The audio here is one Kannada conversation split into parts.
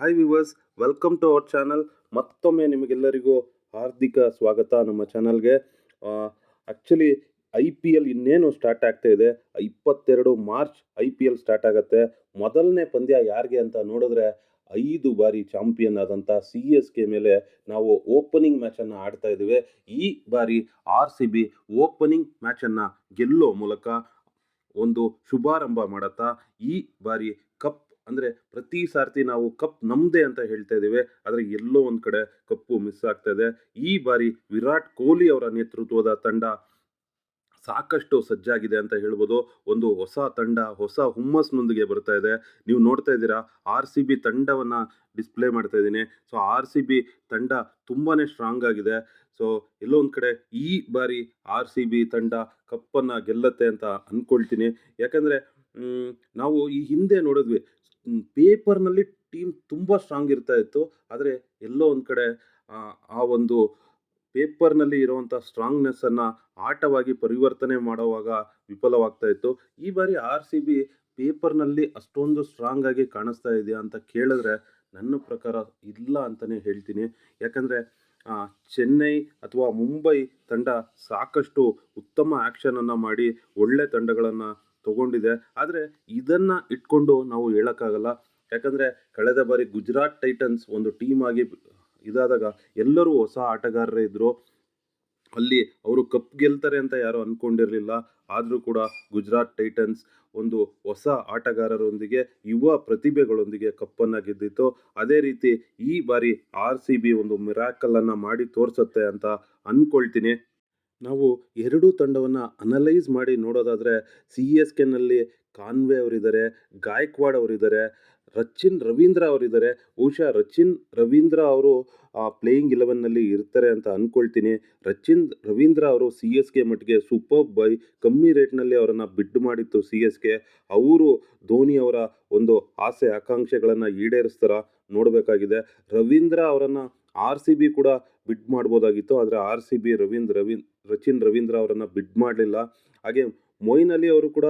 Hi viewers, welcome to our channel. ಮತ್ತೊಮ್ಮೆ ನಿಮಗೆಲ್ಲರಿಗೂ ಹಾರ್ದಿಕ ಸ್ವಾಗತ ನಮ್ಮ ಚಾನಲ್ಗೆ. ಆ್ಯಕ್ಚುಲಿ IPL ಇನ್ನೇನು ಸ್ಟಾರ್ಟ್ ಆಗ್ತಾ ಇದೆ. 22 ಮಾರ್ಚ್ IPL ಸ್ಟಾರ್ಟ್ ಆಗುತ್ತೆ. ಮೊದಲನೇ ಪಂದ್ಯ ಯಾರಿಗೆ ಅಂತ ನೋಡಿದ್ರೆ 5 ಬಾರಿ ಚಾಂಪಿಯನ್ ಆದಂಥ CSK ಮೇಲೆ ನಾವು ಓಪನಿಂಗ್ ಮ್ಯಾಚನ್ನು ಆಡ್ತಾ ಇದ್ದೀವಿ. ಈ ಬಾರಿ RCB ಓಪನಿಂಗ್ ಮ್ಯಾಚನ್ನು ಗೆಲ್ಲೋ ಮೂಲಕ ಒಂದು ಶುಭಾರಂಭ ಮಾಡುತ್ತಾ ಈ ಬಾರಿ ಕಪ್ ಅಂದರೆ ಪ್ರತಿ ಸಾರ್ತಿ ನಾವು ಕಪ್ ನಮ್ಮದೇ ಅಂತ ಹೇಳ್ತಾ ಇದ್ದೀವಿ, ಆದರೆ ಎಲ್ಲೋ ಒಂದು ಕಡೆ ಕಪ್ಪು ಮಿಸ್ ಆಗ್ತಾ ಇದೆ. ಈ ಬಾರಿ ವಿರಾಟ್ ಕೊಹ್ಲಿ ಅವರ ನೇತೃತ್ವದ ತಂಡ ಸಾಕಷ್ಟು ಸಜ್ಜಾಗಿದೆ ಅಂತ ಹೇಳ್ಬೋದು. ಒಂದು ಹೊಸ ತಂಡ ಹೊಸ ಹುಮ್ಮಸ್ನೊಂದಿಗೆ ಬರ್ತಾ ಇದೆ. ನೀವು ನೋಡ್ತಾ ಇದ್ದೀರಾ, RCB ತಂಡವನ್ನು ಡಿಸ್ಪ್ಲೇ ಮಾಡ್ತಾ ಇದ್ದೀನಿ. ಸೊ RCB ತಂಡ ತುಂಬಾ ಸ್ಟ್ರಾಂಗ್ ಆಗಿದೆ. ಸೊ ಎಲ್ಲೋ ಒಂದು ಕಡೆ ಈ ಬಾರಿ RCB ತಂಡ ಕಪ್ಪನ್ನು ಗೆಲ್ಲತ್ತೆ ಅಂತ ಅಂದ್ಕೊಳ್ತೀನಿ. ಯಾಕಂದರೆ ನಾವು ಈ ಹಿಂದೆ ನೋಡಿದ್ವಿ, ಪೇಪರ್ನಲ್ಲಿ ಟೀಮ್ ತುಂಬ ಸ್ಟ್ರಾಂಗ್ ಇರ್ತಾ ಇತ್ತು, ಆದರೆ ಎಲ್ಲೋ ಒಂದು ಕಡೆ ಆ ಒಂದು ಪೇಪರ್ನಲ್ಲಿ ಇರುವಂಥ ಸ್ಟ್ರಾಂಗ್ನೆಸ್ಸನ್ನು ಆಟವಾಗಿ ಪರಿವರ್ತನೆ ಮಾಡುವಾಗ ವಿಫಲವಾಗ್ತಾ ಇತ್ತು. ಈ ಬಾರಿ RCB ಪೇಪರ್ನಲ್ಲಿ ಅಷ್ಟೊಂದು ಸ್ಟ್ರಾಂಗ್ ಆಗಿ ಕಾಣಿಸ್ತಾ ಇದೆಯಾ ಅಂತ ಕೇಳಿದ್ರೆ ನನ್ನ ಪ್ರಕಾರ ಇಲ್ಲ ಅಂತಲೇ ಹೇಳ್ತೀನಿ. ಯಾಕಂದರೆ ಚೆನ್ನೈ ಅಥವಾ ಮುಂಬೈ ತಂಡ ಸಾಕಷ್ಟು ಉತ್ತಮ ಆ್ಯಕ್ಷನನ್ನು ಮಾಡಿ ಒಳ್ಳೆ ತಂಡಗಳನ್ನು ತಗೊಂಡಿದೆ. ಆದರೆ ಇದನ್ನು ಇಟ್ಕೊಂಡು ನಾವು ಹೇಳೋಕ್ಕಾಗಲ್ಲ. ಯಾಕಂದರೆ ಕಳೆದ ಬಾರಿ ಗುಜರಾತ್ ಟೈಟನ್ಸ್ ಒಂದು ಟೀಮ್ ಆಗಿ ಇದಾದಾಗ ಎಲ್ಲರೂ ಹೊಸ ಆಟಗಾರರೇ ಇದ್ದರು. ಅಲ್ಲಿ ಅವರು ಕಪ್ ಗೆಲ್ತಾರೆ ಅಂತ ಯಾರೂ ಅಂದ್ಕೊಂಡಿರಲಿಲ್ಲ. ಆದರೂ ಕೂಡ ಗುಜರಾತ್ ಟೈಟನ್ಸ್ ಒಂದು ಹೊಸ ಆಟಗಾರರೊಂದಿಗೆ, ಯುವ ಪ್ರತಿಭೆಗಳೊಂದಿಗೆ ಕಪ್ಪನ್ನು ಗೆದ್ದಿತ್ತು. ಅದೇ ರೀತಿ ಈ ಬಾರಿ RCB ಒಂದು ಮಿರಾಕಲನ್ನು ಮಾಡಿ ತೋರಿಸುತ್ತೆ ಅಂತ ಅಂದ್ಕೊಳ್ತೀನಿ. ನಾವು ಎರಡೂ ತಂಡವನ್ನು ಅನಲೈಸ್ ಮಾಡಿ ನೋಡೋದಾದರೆ CSKನಲ್ಲಿ ಕಾನ್ವೆ ಅವರಿದ್ದಾರೆ, ಗಾಯಕ್ವಾಡ್ ಅವರಿದ್ದಾರೆ, ರಚಿನ್ ರವೀಂದ್ರ ಅವರಿದ್ದಾರೆ. ಬಹುಶಃ ರಚಿನ್ ರವೀಂದ್ರ ಅವರು ಪ್ಲೇಯಿಂಗ್ 11ನಲ್ಲಿ ಇರ್ತಾರೆ ಅಂತ ಅಂದ್ಕೊಳ್ತೀನಿ. ರಚಿನ್ ರವೀಂದ್ರ ಅವರು CSK ಮಟ್ಟಿಗೆ ಸೂಪರ್ ಬೈ, ಕಮ್ಮಿ ರೇಟ್ನಲ್ಲಿ ಅವರನ್ನು ಬಿಡ್ ಮಾಡಿತ್ತು CSK. ಅವರು ಧೋನಿ ಅವರ ಒಂದು ಆಸೆ ಆಕಾಂಕ್ಷೆಗಳನ್ನು ಈಡೇರಿಸ್ತಾರ ನೋಡಬೇಕಾಗಿದೆ. ರವೀಂದ್ರ ಅವರನ್ನು RCB ಕೂಡ ಬಿಡ್ ಮಾಡ್ಬೋದಾಗಿತ್ತು, ಆದರೆ RCB ರಚಿನ್ ರವೀಂದ್ರ ಅವರನ್ನು ಬಿಡ್ ಮಾಡಲಿಲ್ಲ. ಹಾಗೆ ಮೊಯಿನ್ ಅಲಿ ಅವರು ಕೂಡ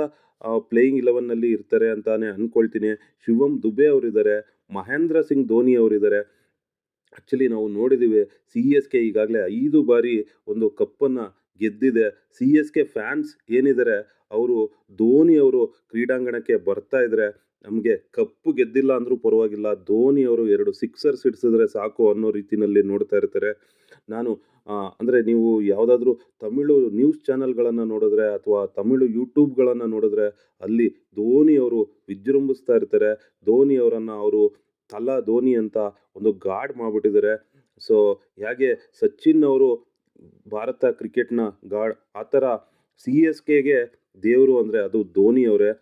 ಪ್ಲೇಯಿಂಗ್ 11ನಲ್ಲಿ ಇರ್ತಾರೆ ಅಂತಾನೆ ಅಂದ್ಕೊಳ್ತೀನಿ. ಶಿವಮ್ ದುಬೆ ಅವರಿದ್ದಾರೆ, ಮಹೇಂದ್ರ ಸಿಂಗ್ ಧೋನಿ ಅವರಿದ್ದಾರೆ. ಆ್ಯಕ್ಚುಲಿ ನಾವು ನೋಡಿದ್ದೀವಿ, CSK ಈಗಾಗಲೇ 5 ಬಾರಿ ಒಂದು ಕಪ್ಪನ್ನು ಗೆದ್ದಿದೆ. CSK ಫ್ಯಾನ್ಸ್ ಏನಿದ್ದಾರೆ, ಅವರು ಧೋನಿ ಅವರು ಕ್ರೀಡಾಂಗಣಕ್ಕೆ ಬರ್ತಾ ಇದ್ರೆ ನಮಗೆ ಕಪ್ಪು ಗೆದ್ದಿಲ್ಲ ಅಂದರೂ ಪರವಾಗಿಲ್ಲ, ಧೋನಿ ಅವರು 2 ಸಿಕ್ಸರ್ಸ್ ಹಿಡಿಸಿದ್ರೆ ಸಾಕು ಅನ್ನೋ ರೀತಿಯಲ್ಲಿ ನೋಡ್ತಾ ಇರ್ತಾರೆ. ನಾನು ಅಂದರೆ ನೀವು ಯಾವುದಾದ್ರೂ ತಮಿಳು ನ್ಯೂಸ್ ಚಾನಲ್ಗಳನ್ನು ನೋಡಿದ್ರೆ ಅಥವಾ ತಮಿಳು ಯೂಟ್ಯೂಬ್ಗಳನ್ನು ನೋಡಿದ್ರೆ ಅಲ್ಲಿ ಧೋನಿ ಅವರು ವಿಜೃಂಭಿಸ್ತಾ ಇರ್ತಾರೆ. ಧೋನಿ ಅವರನ್ನು ಅವರು ತಲಾ ಧೋನಿ ಅಂತ ಒಂದು ಗಾಡ್ ಮಾಡಿಬಿಟ್ಟಿದ್ದಾರೆ. ಸೊ ಹೇಗೆ ಸಚಿನ್ ಅವರು ಭಾರತ ಕ್ರಿಕೆಟ್ನ ಗಾಡ್, ಆ ಥರ CSKಗೆ ದೇವರು ಅಂದರೆ ಅದು ಧೋನಿ ಅವರೇ.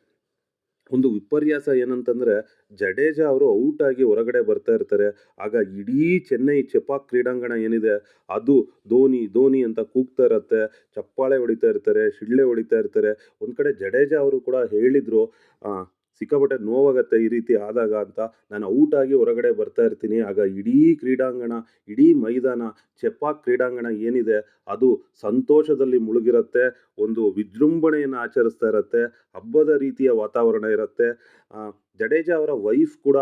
ಒಂದು ವಿಪರ್ಯಾಸ ಏನಂತಂದರೆ, ಜಡೇಜಾ ಅವರು ಔಟ್ ಆಗಿ ಹೊರಗಡೆ ಬರ್ತಾ ಇರ್ತಾರೆ. ಆಗ ಇಡೀ ಚೆನ್ನೈ ಚೆಪಾಕ್ ಕ್ರೀಡಾಂಗಣ ಏನಿದೆ ಅದು ಧೋನಿ ಧೋನಿ ಅಂತ ಕೂಗ್ತಾ ಇರತ್ತೆ, ಚಪ್ಪಾಳೆ ಹೊಡಿತಾ ಇರ್ತಾರೆ, ಶಿಳ್ಳೆ ಹೊಡಿತಾ ಇರ್ತಾರೆ. ಒಂದು ಕಡೆ ಜಡೇಜಾ ಅವರು ಕೂಡ ಹೇಳಿದರು, ಸಿಕ್ಕಾಪಟ್ಟೆ ನೋವಾಗತ್ತೆ ಈ ರೀತಿ ಆದಾಗ ಅಂತ. ನಾನು ಔಟ್ ಆಗಿ ಹೊರಗಡೆ ಬರ್ತಾ ಇರ್ತೀನಿ, ಆಗ ಇಡೀ ಕ್ರೀಡಾಂಗಣ, ಇಡೀ ಮೈದಾನ, ಚೆಪಾಕ್ ಕ್ರೀಡಾಂಗಣ ಏನಿದೆ ಅದು ಸಂತೋಷದಲ್ಲಿ ಮುಳುಗಿರುತ್ತೆ, ಒಂದು ವಿಜೃಂಭಣೆಯನ್ನು ಆಚರಿಸ್ತಾ ಇರುತ್ತೆ, ಹಬ್ಬದ ರೀತಿಯ ವಾತಾವರಣ ಇರುತ್ತೆ. ಜಡೇಜಾ ಅವರ ವೈಫ್ ಕೂಡ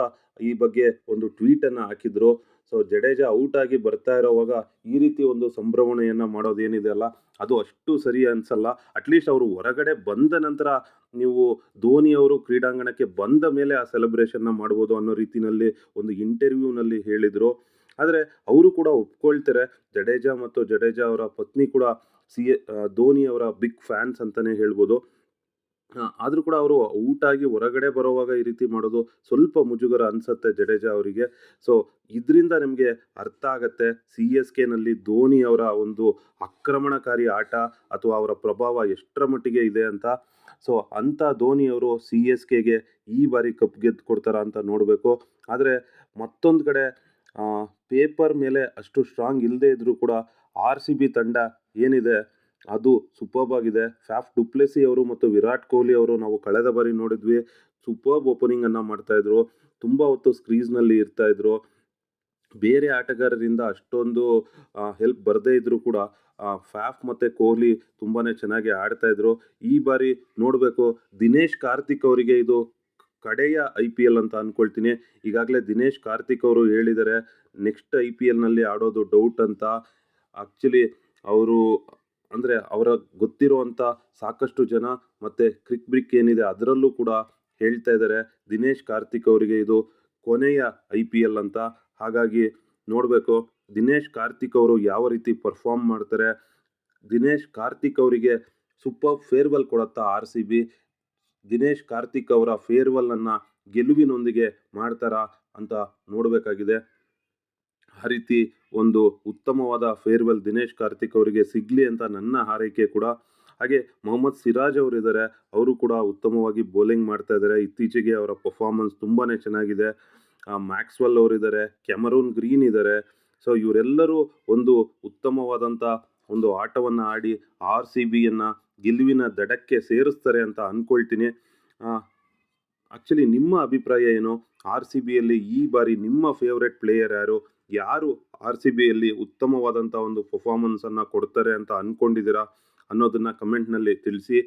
ಈ ಬಗ್ಗೆ ಒಂದು ಟ್ವೀಟನ್ನು ಹಾಕಿದ್ರು. ಸೊ ಜಡೇಜಾ ಔಟ್ ಆಗಿ ಬರ್ತಾ ಇರೋವಾಗ ಈ ರೀತಿ ಒಂದು ಸಂಭ್ರಮಣೆಯನ್ನು ಮಾಡೋದೇನಿದೆ ಅಲ್ಲ, ಅದು ಅಷ್ಟು ಸರಿ ಅನಿಸಲ್ಲ. ಅಟ್ಲೀಸ್ಟ್ ಅವರು ಹೊರಗಡೆ ಬಂದ ನಂತರ ನೀವು ಧೋನಿ ಅವರು ಕ್ರೀಡಾಂಗಣಕ್ಕೆ ಬಂದ ಮೇಲೆ ಆ ಸೆಲೆಬ್ರೇಷನ್ನ ಮಾಡ್ಬೋದು ಅನ್ನೋ ರೀತಿಯಲ್ಲಿ ಒಂದು ಇಂಟರ್ವ್ಯೂನಲ್ಲಿ ಹೇಳಿದರು. ಆದರೆ ಅವರು ಕೂಡ ಒಪ್ಕೊಳ್ತಾರೆ. ಜಡೇಜಾ ಮತ್ತು ಜಡೇಜಾ ಅವರ ಪತ್ನಿ ಕೂಡ ಧೋನಿ ಅವರ ಬಿಗ್ ಫ್ಯಾನ್ಸ್ ಅಂತಲೇ ಹೇಳ್ಬೋದು. ಆದರೂ ಕೂಡ ಅವರು ಔಟ್ ಆಗಿ ಹೊರಗಡೆ ಬರೋವಾಗ ಈ ರೀತಿ ಮಾಡೋದು ಸ್ವಲ್ಪ ಮುಜುಗರ ಅನಿಸುತ್ತೆ ಜಡೇಜಾ ಅವರಿಗೆ. ಸೊ ಇದರಿಂದ ನಿಮಗೆ ಅರ್ಥ ಆಗುತ್ತೆ CSKನಲ್ಲಿ ಧೋನಿ ಅವರ ಒಂದು ಆಕ್ರಮಣಕಾರಿ ಆಟ ಅಥವಾ ಅವರ ಪ್ರಭಾವ ಎಷ್ಟರ ಮಟ್ಟಿಗೆ ಇದೆ ಅಂತ. ಸೊ ಅಂಥ ಧೋನಿ ಅವರು CSKಗೆ ಈ ಬಾರಿ ಕಪ್ ಗೆದ್ದು ಕೊಡ್ತಾರ ಅಂತ ನೋಡಬೇಕು. ಆದರೆ ಮತ್ತೊಂದು ಕಡೆ ಪೇಪರ್ ಮೇಲೆ ಅಷ್ಟು ಸ್ಟ್ರಾಂಗ್ ಇಲ್ಲದೇ ಇದ್ದರೂ ಕೂಡ RCB ತಂಡ ಏನಿದೆ ಅದು ಸೂಪರ್ಬ್ ಆಗಿದೆ. ಫ್ಯಾಫ್ ಡುಪ್ಲೆಸಿ ಅವರು ಮತ್ತು ವಿರಾಟ್ ಕೊಹ್ಲಿ ಅವರು ನಾವು ಕಳೆದ ಬಾರಿ ನೋಡಿದ್ವಿ, ಸೂಪರ್ಬ್ ಓಪನಿಂಗನ್ನು ಮಾಡ್ತಾಯಿದ್ರು, ತುಂಬ ಹೊತ್ತು ಸ್ಕ್ರೀಸ್ನಲ್ಲಿ ಇರ್ತಾಯಿದ್ರು. ಬೇರೆ ಆಟಗಾರರಿಂದ ಅಷ್ಟೊಂದು ಹೆಲ್ಪ್ ಬರದೇ ಇದ್ದರೂ ಕೂಡ ಫ್ಯಾಫ್ ಮತ್ತು ಕೊಹ್ಲಿ ತುಂಬಾ ಚೆನ್ನಾಗಿ ಆಡ್ತಾಯಿದ್ರು. ಈ ಬಾರಿ ನೋಡಬೇಕು, ದಿನೇಶ್ ಕಾರ್ತಿಕ್ ಅವರಿಗೆ ಇದು ಕಡೆಯ IPL ಅಂತ ಅಂದ್ಕೊಳ್ತೀನಿ. ಈಗಾಗಲೇ ದಿನೇಶ್ ಕಾರ್ತಿಕ್ ಅವರು ಹೇಳಿದ್ದಾರೆ, ನೆಕ್ಸ್ಟ್ IPLನಲ್ಲಿ ಆಡೋದು ಡೌಟ್ ಅಂತ. ಆ್ಯಕ್ಚುಲಿ ಅವರು ಅಂದರೆ ಅವರ ಗೊತ್ತಿರುವಂಥ ಸಾಕಷ್ಟು ಜನ ಮತ್ತು ಕ್ರಿಕ್ ಬ್ರಿಕ್ ಏನಿದೆ ಅದರಲ್ಲೂ ಕೂಡ ಹೇಳ್ತಾ ಇದ್ದಾರೆ ದಿನೇಶ್ ಕಾರ್ತಿಕ್ ಅವರಿಗೆ ಇದು ಕೊನೆಯ IPL ಅಂತ. ಹಾಗಾಗಿ ನೋಡಬೇಕು ದಿನೇಶ್ ಕಾರ್ತಿಕ್ ಅವರು ಯಾವ ರೀತಿ ಪರ್ಫಾರ್ಮ್ ಮಾಡ್ತಾರೆ. ದಿನೇಶ್ ಕಾರ್ತಿಕ್ ಅವರಿಗೆ ಸೂಪರ್ ಫೇರ್ವೆಲ್ ಕೊಡುತ್ತಾ RCB. ದಿನೇಶ್ ಕಾರ್ತಿಕ್ ಅವರ ಫೇರ್ವೆಲ್ಲನ್ನು ಗೆಲುವಿನೊಂದಿಗೆ ಮಾಡ್ತಾರಾ ಅಂತ ನೋಡಬೇಕಾಗಿದೆ. ಆ ರೀತಿ ಒಂದು ಉತ್ತಮವಾದ ಫೇರ್ವೆಲ್ ದಿನೇಶ್ ಕಾರ್ತಿಕ್ ಅವರಿಗೆ ಸಿಗಲಿ ಅಂತ ನನ್ನ ಹಾರೈಕೆ ಕೂಡ. ಹಾಗೆ ಮೊಹಮ್ಮದ್ ಸಿರಾಜ್ ಅವರಿದ್ದಾರೆ, ಅವರು ಕೂಡ ಉತ್ತಮವಾಗಿ ಬೌಲಿಂಗ್ ಮಾಡ್ತಾ ಇದ್ದಾರೆ. ಇತ್ತೀಚೆಗೆ ಅವರ ಪರ್ಫಾರ್ಮೆನ್ಸ್ ತುಂಬಾ ಚೆನ್ನಾಗಿದೆ. ಮ್ಯಾಕ್ಸ್ವೆಲ್ ಅವರಿದ್ದಾರೆ, ಕ್ಯಾಮರೂನ್ ಗ್ರೀನ್ ಇದ್ದಾರೆ. ಸೊ ಇವರೆಲ್ಲರೂ ಒಂದು ಉತ್ತಮವಾದಂಥ ಒಂದು ಆಟವನ್ನು ಆಡಿ RCBಯನ್ನು ಗೆಲುವಿನ ದಡಕ್ಕೆ ಸೇರಿಸ್ತಾರೆ ಅಂತ ಅಂದ್ಕೊಳ್ತೀನಿ. ಆ್ಯಕ್ಚುಲಿ ನಿಮ್ಮ ಅಭಿಪ್ರಾಯ ಏನು? RCBಯಲ್ಲಿ ಈ ಬಾರಿ ನಿಮ್ಮ ಫೇವ್ರೆಟ್ ಪ್ಲೇಯರ್ ಯಾರು RCBಯಲ್ಲಿ ಉತ್ತಮವಾದಂಥ ಒಂದು ಪರ್ಫಾರ್ಮೆನ್ಸನ್ನು ಕೊಡ್ತಾರೆ ಅಂತ ಅಂದ್ಕೊಂಡಿದ್ದೀರಾ ಅನ್ನೋದನ್ನು ಕಮೆಂಟ್ನಲ್ಲಿ ತಿಳಿಸಿ.